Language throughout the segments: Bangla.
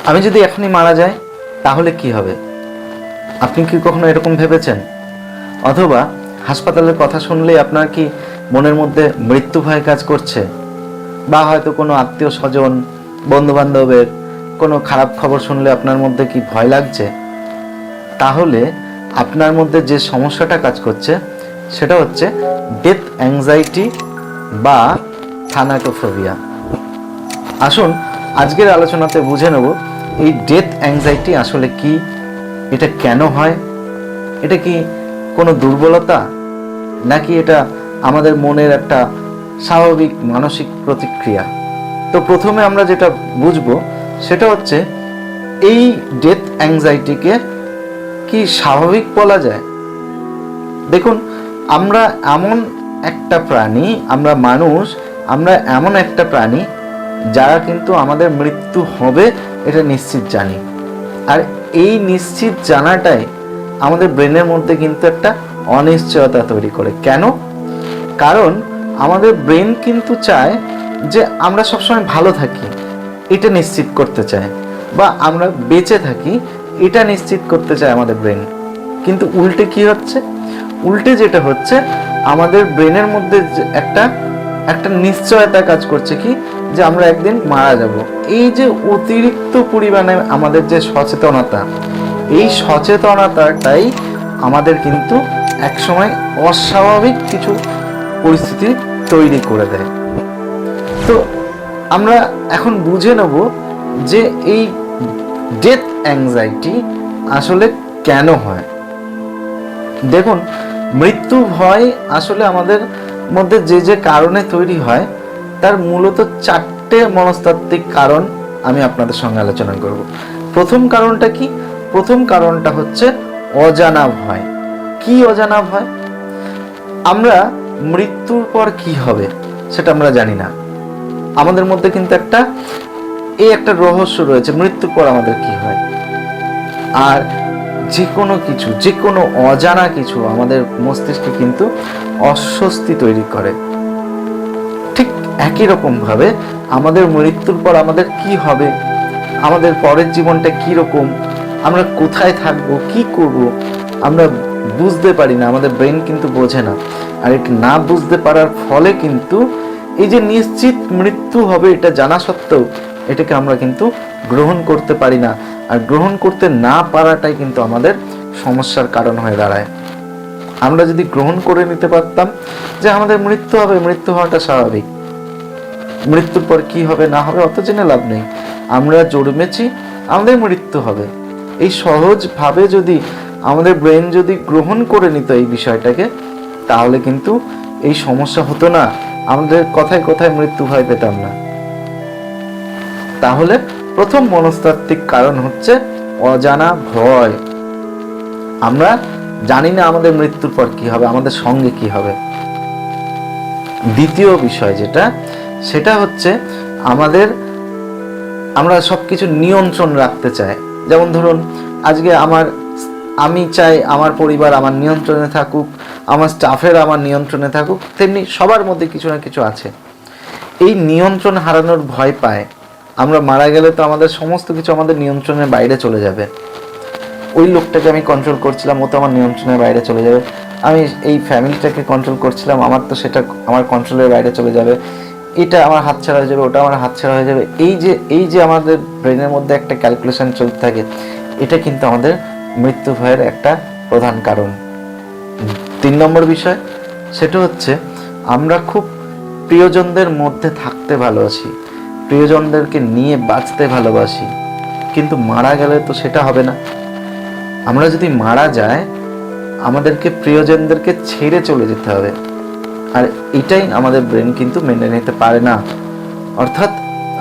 আমি যদি এখনই মারা যাই তাহলে কি হবে? আপনি কি কখনো এরকম ভেবেছেন? অথবা হাসপাতালের কথা শুনলেই আপনার কি মনের মধ্যে মৃত্যু ভয় কাজ করছে? বা হয়তো কোনো আত্মীয় স্বজন, বন্ধু বান্ধবের কোনো খারাপ খবর শুনলে আপনার মধ্যে কি ভয় লাগছে? তাহলে আপনার মধ্যে যে সমস্যাটা কাজ করছে সেটা হচ্ছে ডেথ অ্যাংজাইটি বা থানাটোফোবিয়া। আসুন আজকের আলোচনাতে বুঝে নেব এই ডেথ অ্যাংজাইটি আসলে কি, এটা কেন হয়, এটা কি কোনো দুর্বলতা, নাকি এটা আমাদের মনের একটা স্বাভাবিক মানসিক প্রতিক্রিয়া। তো প্রথমে আমরা যেটা বুঝবো সেটা হচ্ছে এই ডেথ অ্যাংজাইটিকে কি স্বাভাবিক বলা যায়? দেখুন, আমরা এমন একটা প্রাণী, আমরা মানুষ, আমরা এমন একটা প্রাণী যারা কিন্তু আমাদের মৃত্যু হবে এটা নিশ্চিত জানি। আর এই নিশ্চিত জানাটাই আমাদের ব্রেনের মধ্যে কিন্তু একটা অনিশ্চয়তা তৈরি করে। কেন? কারণ আমাদের ব্রেন কিন্তু চায় যে আমরা সবসময় ভালো থাকি, এটা নিশ্চিত করতে চায়, বা আমরা বেঁচে থাকি এটা নিশ্চিত করতে চায় আমাদের ব্রেন। কিন্তু উল্টে কি হচ্ছে? উল্টে যেটা হচ্ছে, আমাদের ব্রেনের মধ্যে একটা একটা নিশ্চয়তা কাজ করছে কি, যে আমরা একদিন মারা যাব। এই যে অতিরিক্ত পরিমাণে আমাদের যে সচেতনতা, এই সচেতনতাটাই আমাদের কিন্তু একসময় অস্বাভাবিক কিছু পরিস্থিতি তৈরি করে দেয়। তো আমরা এখন বুঝে নেব যে এই ডেথ অ্যাংজাইটি আসলে কেন হয়। দেখুন, মৃত্যু ভয় আসলে আমাদের মধ্যে যে যে কারণে তৈরি হয় তার মূলত 4টে মনস্তাত্ত্বিক কারণ আমি আপনাদের সঙ্গে আলোচনা করব। প্রথম কারণটা কি? প্রথম কারণটা হচ্ছে অজানা ভয়। কি অজানা ভয়? আমরা মৃত্যুর পর কি হবে সেটা আমরা জানি না। আমাদের মধ্যে কিন্তু একটা রহস্য রয়েছে, মৃত্যুর পর আমাদের কি হয়। আর যে কোনো কিছু, যে কোনো অজানা কিছু আমাদের মস্তিষ্কে কিন্তু অস্বস্তি তৈরি করে। ঠিক একই রকম ভাবে আমাদের মৃত্যুর পর আমাদের কি হবে, আমাদের পরের জীবনটা কি রকম, আমরা কোথায় থাকবো, কি করব, আমরা বুঝতে পারি না, আমাদের ব্রেন কিন্তু বোঝে না। আর এটা না বুঝতে পারার ফলে কিন্তু এই যে নিশ্চিত মৃত্যু হবে এটা জানা সত্ত্বেও এটাকে আমরা কিন্তু গ্রহণ করতে পারি না। আর গ্রহণ করতে না পারাটাই কিন্তু আমাদের সমস্যার কারণ হয়ে দাঁড়ায়। আমরা যদি গ্রহণ করে নিতে পারতাম যে আমাদের মৃত্যু হবে, মৃত্যু হওয়াটা স্বাভাবিক, মৃত্যুর পর কি হবে না হবে অত জেনে লাভ নেই, আমরা জন্মেছি, আমাদের মৃত্যু হবে, এই সহজভাবে যদি আমাদের ব্রেন যদি গ্রহণ করে নিত এই বিষয়টাকে, তাহলে কিন্তু এই সমস্যা হতো না, আমাদের কথায় কথায় মৃত্যু ভয় পেতাম না। তাহলে প্রথম মনস্তাত্ত্বিক কারণ হচ্ছে অজানা ভয়। আমরা জানি না আমাদের মৃত্যুর পর কি হবে, আমাদের সঙ্গে কি হবে। দ্বিতীয় বিষয় যেটা, সেটা হচ্ছে আমরা সবকিছু নিয়ন্ত্রণ রাখতে চাই। যেমন ধরুন, আজকে আমি চাই আমার পরিবার আমার নিয়ন্ত্রণে থাকুক, আমার স্টাফের আমার নিয়ন্ত্রণে থাকুক, তেমনি সবার মধ্যে কিছু না কিছু আছে। এই নিয়ন্ত্রণ হারানোর ভয় পায়। আমরা মারা গেলে তো আমাদের সমস্ত কিছু আমাদের নিয়ন্ত্রণের বাইরে চলে যাবে। ওই লোকটাকে আমি কন্ট্রোল করছিলাম, ও তো আমার নিয়ন্ত্রণের বাইরে চলে যাবে। আমি এই ফ্যামিলিটাকে কন্ট্রোল করছিলাম, আমার তো সেটা আমার কন্ট্রোলের বাইরে চলে যাবে। এটা আমার হাতছাড়া হয়ে যাবে, ওটা আমার হাতছাড়া হয়ে যাবে। এই যে আমাদের ব্রেনের মধ্যে একটা ক্যালকুলেশন চলতে থাকে, এটা কিন্তু আমাদের মৃত্যু ভয়ের একটা প্রধান কারণ। 3 নম্বর বিষয়, সেটা হচ্ছে আমরা খুব প্রিয়জনদের মধ্যে থাকতে ভালোবাসি, প্রিয়জনদেরকে নিয়ে বাঁচতে ভালোবাসি, কিন্তু মারা গেলে তো সেটা হবে না। আমরা যদি মারা যাই, আমাদেরকে প্রিয়জনদেরকে ছেড়ে চলে যেতে হবে। আর এটাই আমাদের ব্রেন কিন্তু মেনে নিতে পারে না। অর্থাৎ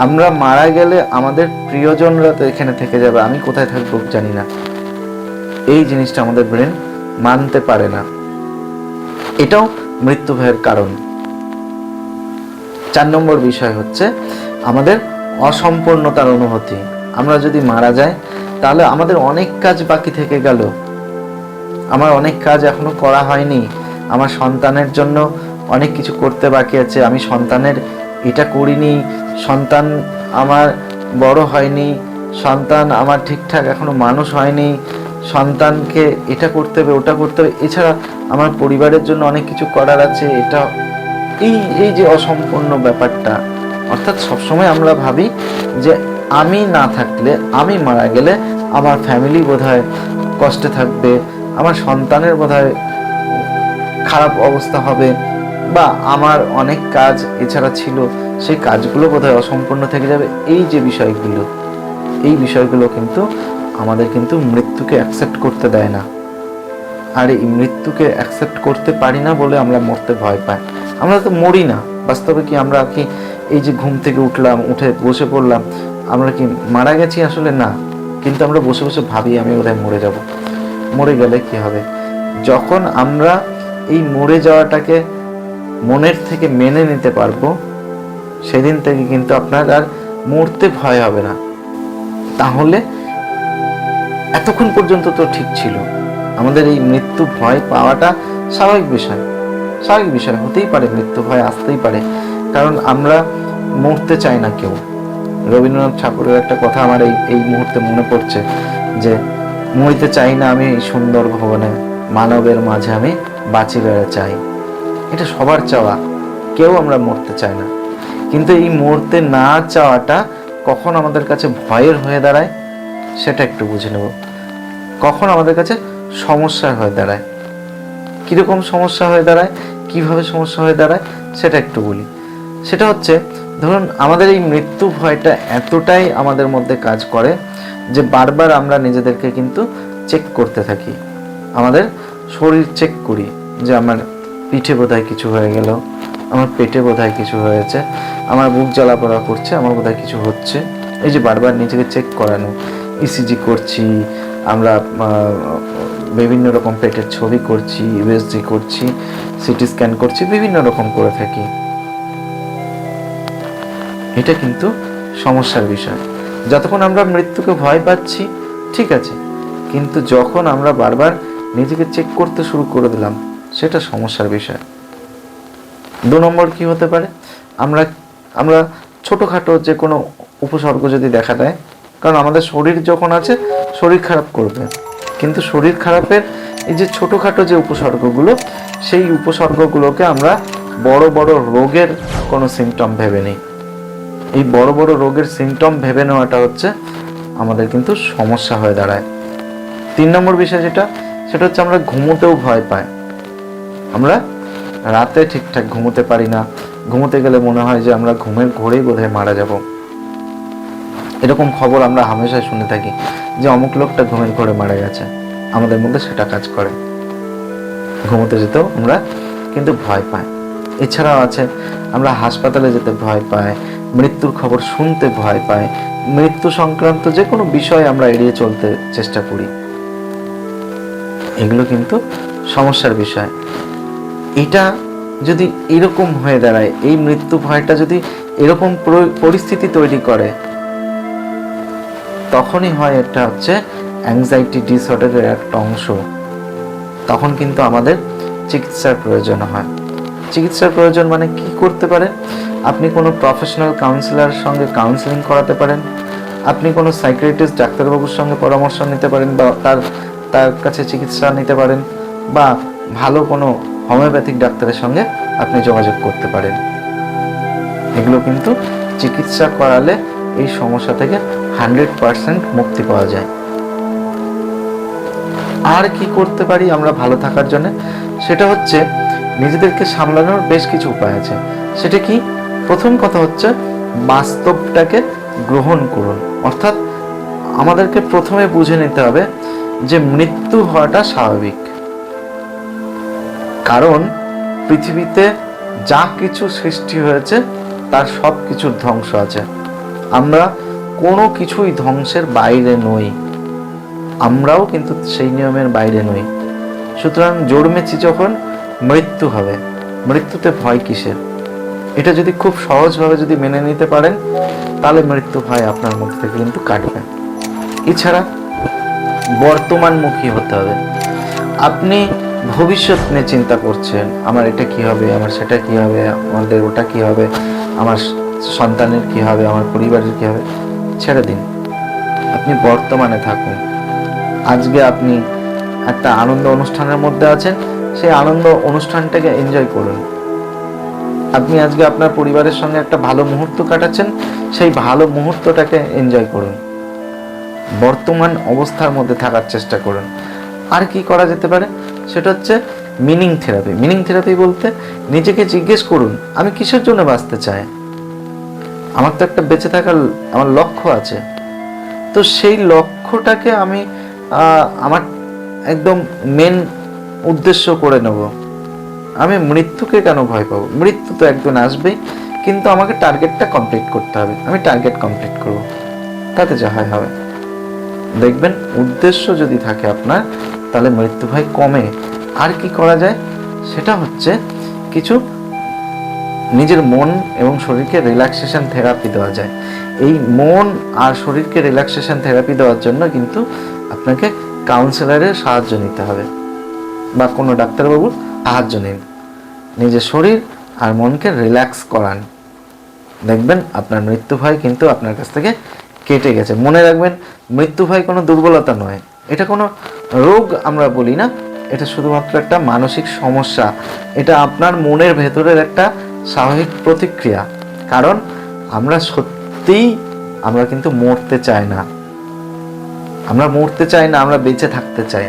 আমরা মারা গেলে আমাদের প্রিয়জনরা তো এখানে থেকে যাবে, আমি কোথায় থাকবো জানি না। এই জিনিসটা আমাদের ব্রেন মানতে পারে না। এটাও মৃত্যু ভয়ের কারণ। 4 নম্বর বিষয় হচ্ছে আমাদের অসম্পূর্ণতার অনুভূতি। আমরা যদি মারা যাই তাহলে আমাদের অনেক কাজ বাকি থেকে গেল, আমার অনেক কাজ এখনো করা হয়নি, আমার সন্তানের জন্য অনেক কিছু করতে বাকি আছে, আমি সন্তানের এটা করিনি, সন্তান আমার বড় হয়নি, সন্তান আমার ঠিকঠাক এখনো মানুষ হয়নি, সন্তানকে এটা করতে হবে ওটা করতে হবে, এছাড়া আমার পরিবারের জন্য অনেক কিছু করার আছে, এটা এই এই যে অসম্পূর্ণ ব্যাপারটা, অর্থাৎ সবসময় আমরা ভাবি যে আমি না থাকলে, আমি মারা গেলে আমার ফ্যামিলি বোধহয় কষ্টে থাকবে, আমার সন্তানের বোধহয় খারাপ অবস্থা হবে, বা আমার অনেক কাজ এছাড়া ছিল সেই কাজগুলো বোধহয় অসম্পূর্ণ থেকে যাবে। এই যে বিষয়গুলো, এই বিষয়গুলো কিন্তু আমাদের কিন্তু মৃত্যুকে অ্যাকসেপ্ট করতে দেয় না। আর এই মৃত্যুকে অ্যাকসেপ্ট করতে পারি না বলে আমরা মরতে ভয় পাই। আমরা তো মরি না, বাস্তবে কি আমরা কি এই যে ঘুম থেকে উঠলাম, উঠে বসে পড়লাম, আমরা কি মারা গেছি? আসলে না, কিন্তু আমরা বসে বসে ভাবি আমি বোধহয় মরে যাব। মরে গেলে কি হবে? যখন আমরা এই মরে যাওয়াটাকে মনের থেকে মেনে নিতে পারবো, সেদিন থেকে কিন্তু আপনার আর মরতে ভয় হবে না। তাহলে এতক্ষণ পর্যন্ত তো ঠিক ছিল। আমাদের এই মৃত্যু ভয় পাওয়াটা স্বাভাবিক বিষয়, স্বাভাবিক বিষয়, হতেই পারে, মৃত্যু ভয় আসতেই পারে, কারণ আমরা মরতে চাই না কেউ। রবীন্দ্রনাথ ঠাকুরের একটা কথা আমার এই মুহূর্তে মনে পড়ছে যে, মরিতে চাই না আমি সুন্দর ভবনে, মানবের মাঝে আমি বাঁচি বেড়ে চাই। এটা সবার চাওয়া, কেউ আমরা মরতে চাই না। কিন্তু এই মরতে না চাওয়াটা কখন আমাদের কাছে ভয়ের হয়ে দাঁড়ায় সেটা একটু বুঝে নেব। কখন আমাদের কাছে সমস্যা হয়ে দাঁড়ায়, কীরকম সমস্যা হয়ে দাঁড়ায়, কিভাবে সমস্যা হয়ে দাঁড়ায় সেটা একটু বলি। সেটা হচ্ছে, ধরুন আমাদের এই মৃত্যু ভয়টা এতটাই আমাদের মধ্যে কাজ করে যে বারবার আমরা নিজেদেরকে কিন্তু চেক করতে থাকি, আমাদের শরীর চেক করি যে আমার পিঠে বোধহয় কিছু হয়ে গেল, আমার পেটে বোধহয় কিছু হয়েছে, আমার বুক জ্বালা পোড়া করছে, আমার বোধহয় কিছু হচ্ছে। এই যে বারবার নিজেকে চেক করানো, ইসিজি করছি আমরা, বিভিন্ন রকম পেটের ছবি করছি, ইউএসজি করছি, সিটি স্ক্যান করছি, বিভিন্ন রকম করে থাকি। এটা কিন্তু সমস্যার বিষয়। যতক্ষণ আমরা মৃত্যুকে ভয় পাচ্ছি ঠিক আছে, কিন্তু যখন আমরা বারবার নিজেকে চেক করতে শুরু করে দিলাম সেটা সমস্যার বিষয়। 2 নম্বর কি হতে পারে, আমরা ছোটোখাটো যে কোনো উপসর্গ যদি দেখা দেয়, কারণ আমাদের শরীর যখন আছে শরীর খারাপ করবে, কিন্তু শরীর খারাপের এই যে ছোটোখাটো যে উপসর্গগুলো, সেই উপসর্গগুলোকে আমরা বড় বড় রোগের কোনো সিমটম ভেবে নিই। এই বড় বড় রোগের সিমটম ভেবে নেওয়াটা হচ্ছে আমাদের কিন্তু সমস্যা হয়ে দাঁড়ায়। 3 নম্বর বিষয় সেটা হচ্ছে আমরা ঘুমোতেও ভয় পাই। আমরা রাতে ঠিকঠাক ঘুমোতে পারি না, ঘুমোতে গেলে মনে হয় যে আমরা ঘুমের ঘোরেই বোধহয় মারা যাব। এরকম খবর আমরা হামেশাই শুনে থাকি যে অমুক লোকটা ঘুমের ঘোরে মারা গেছে। আমাদের মধ্যে সেটা কাজ করে, ঘুমোতে যেতেও আমরা কিন্তু ভয় পাই। এছাড়াও আছে, আমরা হাসপাতালে যেতে ভয় পাই, মৃত্যুর খবর শুনতে ভয় পাই, মৃত্যু সংক্রান্ত যে কোনো বিষয় আমরা এড়িয়ে চলতে চেষ্টা করি। এগুলো কিন্তু সমস্যার বিষয়। এটা যদি এরকম হয়ে দাঁড়ায়, এই মৃত্যু ভয়টা যদি এরকম পরিস্থিতি তৈরি করে, তখনই হয় এটা হচ্ছে অ্যাংজাইটি ডিসঅর্ডারের একটা অংশ। তখন কিন্তু আমাদের চিকিৎসার প্রয়োজন হয়। চিকিৎসার প্রয়োজন মানে কি করতে পারেন? আপনি কোনো প্রফেশনাল কাউন্সিলরের সঙ্গে কাউন্সিলিং করাতে পারেন, আপনি কোনো সাইকিয়াট্রিস্ট ডাক্তারবাবুর সঙ্গে পরামর্শ নিতে পারেন, বা তার কাছে চিকিৎসা নিতে পারেন, বা ভালো কোনো হোমিওপ্যাথিক ডাক্তারের সঙ্গে আপনি যোগাযোগ করতে পারেন। এগুলো কিন্তু চিকিৎসা করালে এই সমস্যা থেকে 100% মুক্তি পাওয়া যায়। আর কি করতে পারি আমরা ভালো থাকার জন্য? সেটা হচ্ছে নিজেদেরকে সামলানোর বেশ কিছু উপায় আছে। সেটা কি? প্রথম কথা হচ্ছে বাস্তবটাকে গ্রহণ করুন। অর্থাৎ আমাদেরকে প্রথমে বুঝে নিতে হবে যে মৃত্যু হওয়াটা স্বাভাবিক, কারণ পৃথিবীতে যা কিছু সৃষ্টি হয়েছে তার সব কিছুর ধ্বংস আছে। আমরা কোনো কিছুই ধ্বংসের বাইরে নই, আমরাও কিন্তু সেই নিয়মের বাইরে নই। সুতরাং জন্মেছি যখন, মৃত্যু হবে, মৃত্যুতে ভয় কিসের? এটা যদি খুব সহজভাবে যদি মেনে নিতে পারেন, তাহলে মৃত্যু ভয় আপনার মধ্যে থেকে কিন্তু কাটবে। এছাড়া বর্তমানমুখী হতে হবে। আপনি ভবিষ্যৎ নিয়ে চিন্তা করছেন, আমার এটা কি হবে, আমার সেটা কি হবে, আমাদের ওটা কি হবে, আমার সন্তানের কি হবে, আমার পরিবারের কি হবে, ছেড়ে দিন। আপনি বর্তমানে থাকুন। আজকে আপনি একটা আনন্দ অনুষ্ঠানের মধ্যে আছেন, সেই আনন্দ অনুষ্ঠানটাকে এনজয় করুন। আপনি আজকে আপনার পরিবারের সঙ্গে একটা ভালো মুহূর্ত কাটাচ্ছেন, সেই ভালো মুহূর্তটাকে এনজয় করুন। বর্তমান অবস্থার মধ্যে থাকার চেষ্টা করুন। আর কি করা যেতে পারে, সেটা হচ্ছে মিনিং থেরাপি। মিনিং থেরাপি বলতে নিজেকে জিজ্ঞেস করুন, আমি কিসের জন্য বাঁচতে চাই? আমার তো একটা বেঁচে থাকার আমার লক্ষ্য আছে, তো সেই লক্ষ্যটাকে আমি আমার একদম মেন উদ্দেশ্য করে নেব। আমি মৃত্যুকে কেন ভয় পাবো? মৃত্যু তো একদিন আসবেই, কিন্তু আমাকে টার্গেটটা কমপ্লিট করতে হবে। আমি টার্গেট কমপ্লিট করব, তাতে যা হয় হবে। দেখবেন উদ্দেশ্য যদি থাকে আপনার, তাহলে মৃত্যু ভয় কমে। আর কি করা যায়, সেটা হচ্ছে কিছু নিজের মন এবং শরীরকে রিল্যাক্সেশন থেরাপি দেওয়া যায়। এই মন আর শরীরকে রিল্যাক্সেশন থেরাপি দেওয়ার জন্য কিন্তু আপনাকে কাউন্সিলরের সাহায্য নিতে হবে বা কোনো ডাক্তারবাবুর সাহায্য নিন। নিজের শরীর আর মনকে রিল্যাক্স করান, দেখবেন আপনার মৃত্যু ভয় কিন্তু আপনার কাছ থেকে কেটে গেছে। মনে রাখবেন, মৃত্যু ভয় কোনো দুর্বলতা নয়, এটা কোনো রোগ আমরা বলি না, এটা শুধুমাত্র একটা মানসিক সমস্যা। এটা আপনার মনের ভেতরের একটা স্বাভাবিক প্রতিক্রিয়া। কারণ আমরা সত্যিই আমরা কিন্তু মরতে চাই না, আমরা মরতে চাই না, আমরা বেঁচে থাকতে চাই।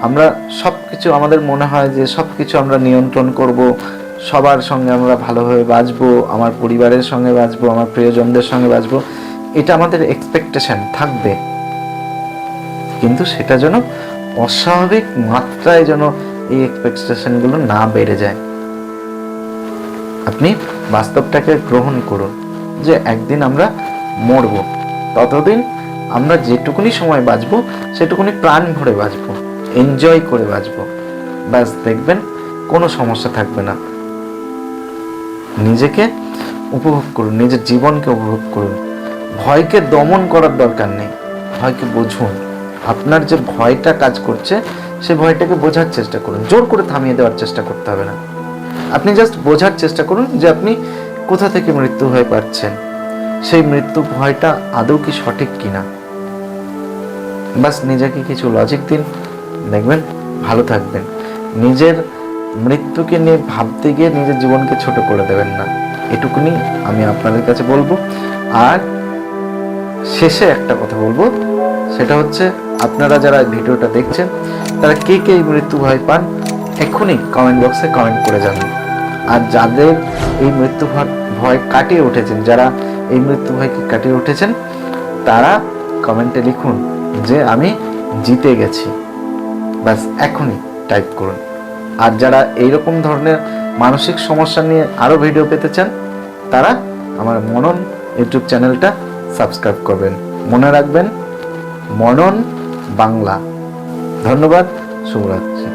আমরা সব কিছু, আমাদের মনে হয় যে সব কিছু আমরা নিয়ন্ত্রণ করব, সবার সঙ্গে আমরা ভালোভাবে বাঁচবো, আমার পরিবারের সঙ্গে বাঁচবো, আমার প্রিয়জনদের সঙ্গে বাঁচবো, এটা আমাদের এক্সপেকটেশন থাকবে। কিন্তু সেটা যেন অস্বাভাবিক মাত্রায় যেন এই এক্সপেকটেশনগুলো না বেড়ে যায়। আপনি বাস্তবটাকে গ্রহণ করুন যে একদিন আমরা মরব, ততদিন আমরা যেটুকুনি সময় বাঁচবো সেটুকুনি প্রাণ ভরে বাঁচবো, এনজয় করে বাঁচবো। ব্যাস, দেখবেন কোনো সমস্যা থাকবে না। নিজেকে উপভোগ করুন, নিজের জীবনকে উপভোগ করুন। ভয়কে দমন করার দরকার নেই, ভয়কে বুঝুন। আপনার যে ভয়টা কাজ করছে, সে ভয়টাকে বোঝার চেষ্টা করুন। জোর করে থামিয়ে দেওয়ার চেষ্টা করতে হবে না, আপনি জাস্ট বোঝার চেষ্টা করুন যে আপনি কোথা থেকে মৃত্যু ভয় পাচ্ছেন, সেই মৃত্যু ভয়টা আদৌ কি সঠিক কিনা। বাস নিজেকে কিছু লজিক দিন, দেখবেন ভালো থাকবেন। নিজের মৃত্যুকে নিয়ে ভাবতে গিয়ে নিজের জীবনকে ছোট করে দেবেন না, এটুকুনি আমি আপনাদের কাছে বলবো। আর শেষে একটা কথা বলবো, সেটা হচ্ছে আপনারা যারা ভিডিওটা দেখছেন, তারা কে কে এই মৃত্যু ভয় পান, এক্ষুনি কমেন্ট বক্সে কমেন্ট করে জানান। আর যাদের এই মৃত্যু ভয় কাটিয়ে উঠেছেন, যারা এই মৃত্যু ভয়কে কাটিয়ে উঠেছেন, তারা কমেন্টে লিখুন যে আমি জিতে গেছি। ব্যাস, এখনই টাইপ করুন। আর যারা এইরকম ধরনের মানসিক সমস্যা নিয়ে আরও ভিডিও পেতে চান, তারা আমার মনন ইউটিউব চ্যানেলটা সাবস্ক্রাইব করবেন। মনে রাখবেন, মনন বাংলা। ধন্যবাদ, শুভরাত্রি।